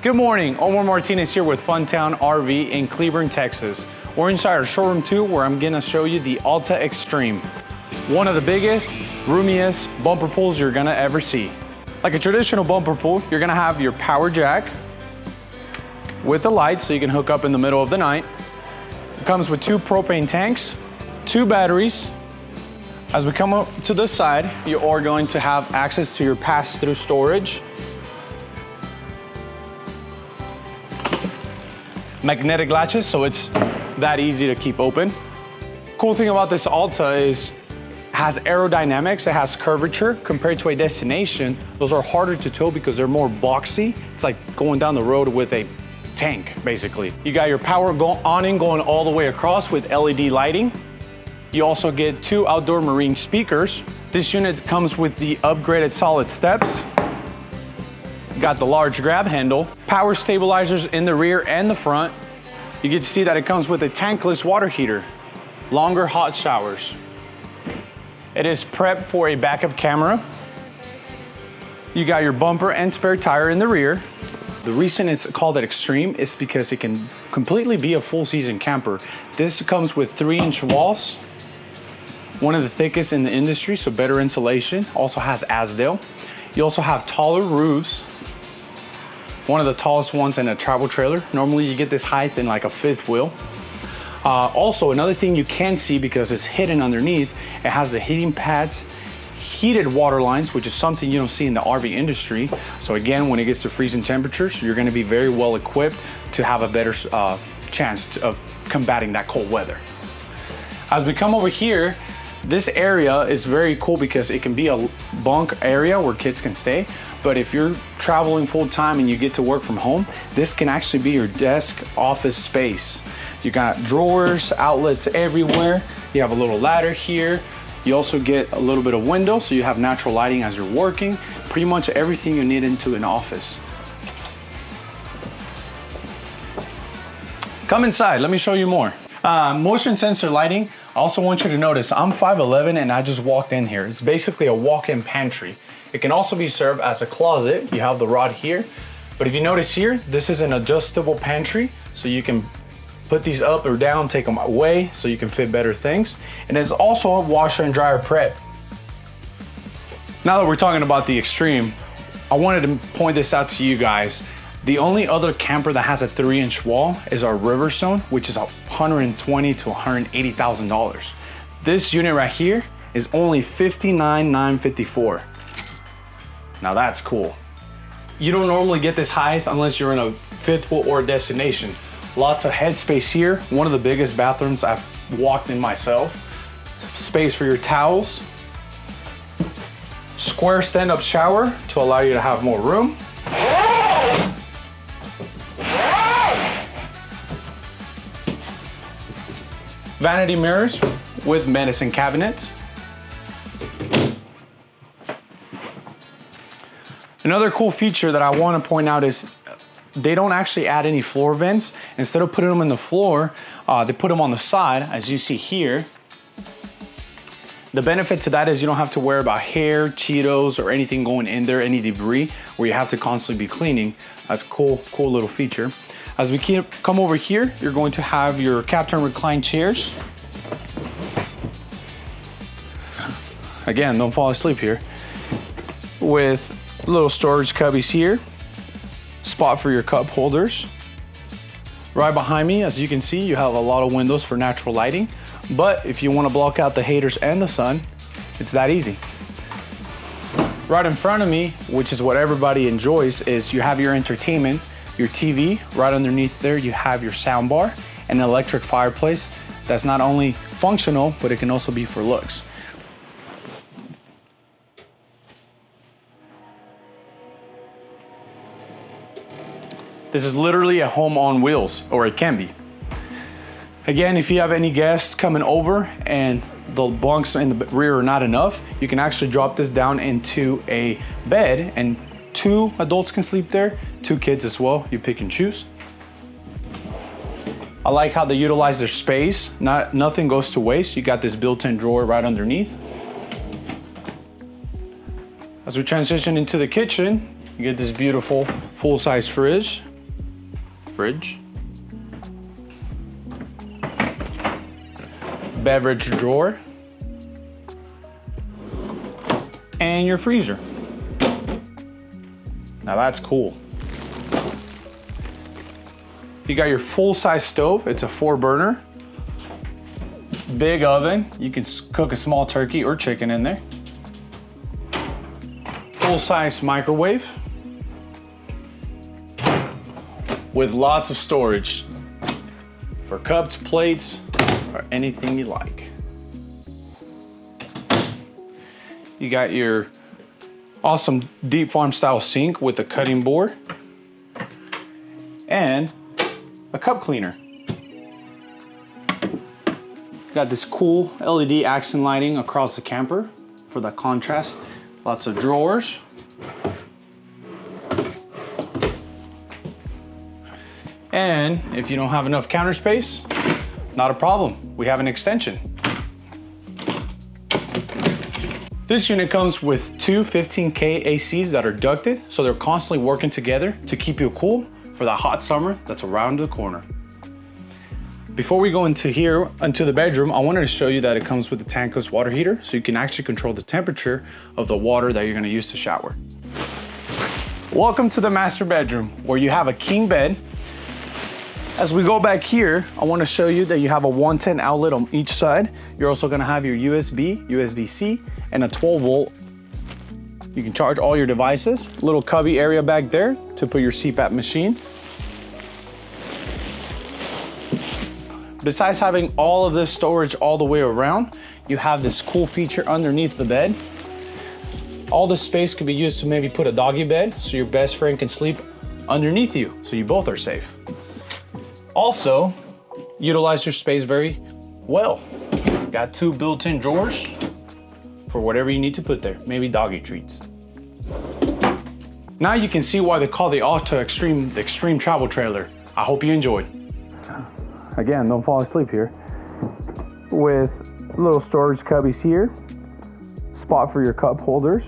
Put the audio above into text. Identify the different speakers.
Speaker 1: Good morning, Omar Martinez here with Funtown RV in Cleburne, Texas. We're inside our showroom 2 where I'm gonna show you the Alta Extreme. One of the biggest, roomiest bumper pools you're gonna ever see. Like a traditional bumper pool, you're gonna have your power jack with the lights so you can hook up in the middle of the night. It comes with 2 propane tanks, 2 batteries. As we come up to this side, you are going to have access to your pass-through storage. Magnetic latches, so it's that easy to keep open. Cool thing about this Alta is it has aerodynamics, it has curvature. Compared to a destination, those are harder to tow because they're more boxy. It's like going down the road with a tank, basically. You got your power awning going all the way across with LED lighting. You also get 2 outdoor marine speakers. This unit comes with the upgraded solid steps. Got the large grab handle, power stabilizers in the rear and the front. You get to see that it comes with a tankless water heater, longer hot showers. It is prepped for a backup camera. You got your bumper and spare tire in the rear. The reason it's called an Extreme is because it can completely be a full season camper. This comes with 3-inch walls, one of the thickest in the industry, so better insulation. Also has Asdale. You also have taller roofs, one of the tallest ones in a travel trailer. Normally you get this height in like a 5th wheel. Also, another thing you can see because it's hidden underneath, it has the heating pads, heated water lines, which is something you don't see in the RV industry. So again, when it gets to freezing temperatures, you're gonna be very well equipped to have a better chance of combating that cold weather. As we come over here, this area is very cool because it can be a bunk area where kids can stay. But if you're traveling full time and you get to work from home, this can actually be your desk office space. You got drawers, outlets everywhere. You have a little ladder here. You also get a little bit of window, so you have natural lighting as you're working. Pretty much everything you need into an office. Come inside, let me show you more. Motion sensor lighting. I also want you to notice I'm 5'11" and I just walked in here. It's basically a walk-in pantry. It can also be served as a closet. You have the rod here. But if you notice here, this is an adjustable pantry, so you can put these up or down, take them away, so you can fit better things. And it's also a washer and dryer prep. Now that we're talking about the Extreme, I wanted to point this out to you guys. The only other camper that has a 3-inch wall is our Riverstone, which is $120,000 to $180,000. This unit right here is only $59,954. Now that's cool. You don't normally get this height unless you're in a 5th wheel or destination. Lots of headspace here. One of the biggest bathrooms I've walked in myself. Space for your towels. Square stand-up shower to allow you to have more room. Vanity mirrors with medicine cabinets. Another cool feature that I want to point out is they don't actually add any floor vents. Instead of putting them in the floor, they put them on the side, as you see here. The benefit to that is you don't have to worry about hair, Cheetos, or anything going in there, any debris, where you have to constantly be cleaning. That's a cool little feature. As we come over here, you're going to have your captain recline chairs. Again, don't fall asleep here. With little storage cubbies here. Spot for your cup holders. Right behind me, as you can see, you have a lot of windows for natural lighting. But if you want to block out the haters and the sun, it's that easy. Right in front of me, which is what everybody enjoys, is you have your entertainment, your TV. Right underneath there, you have your sound bar and an electric fireplace that's not only functional, but it can also be for looks. This is literally a home on wheels, or it can be. Again, if you have any guests coming over and the bunks in the rear are not enough, you can actually drop this down into a bed and 2 adults can sleep there, 2 kids as well, you pick and choose. I like how they utilize their space. Nothing goes to waste. You got this built-in drawer right underneath. As we transition into the kitchen, you get this beautiful full-size fridge fridge, beverage drawer, and your freezer. Now that's cool. You got your full-size stove. It's a 4-burner. Big oven. You can cook a small turkey or chicken in there. Full-size microwave with lots of storage for cups, plates, or anything you like. You got your awesome deep farm style sink with a cutting board and a cup cleaner. Got this cool LED accent lighting across the camper for that contrast. Lots of drawers. And if you don't have enough counter space, not a problem. We have an extension. This unit comes with two 15K ACs that are ducted, so they're constantly working together to keep you cool for that hot summer that's around the corner. Before we go into the bedroom, I wanted to show you that it comes with a tankless water heater, so you can actually control the temperature of the water that you're gonna use to shower. Welcome to the master bedroom, where you have a king bed. As we go back here, I wanna show you that you have a 110 outlet on each side. You're also gonna have your USB, USB-C, and a 12-volt. You can charge all your devices. Little cubby area back there to put your CPAP machine. Besides having all of this storage all the way around, you have this cool feature underneath the bed. All this space could be used to maybe put a doggy bed so your best friend can sleep underneath you, so you both are safe. Also, utilize your space very well. Got two built-in drawers for whatever you need to put there, maybe doggy treats. Now you can see why they call the Alta the extreme travel trailer. I hope you enjoyed. Again, don't fall asleep here. With little storage cubbies here, spot for your cup holders,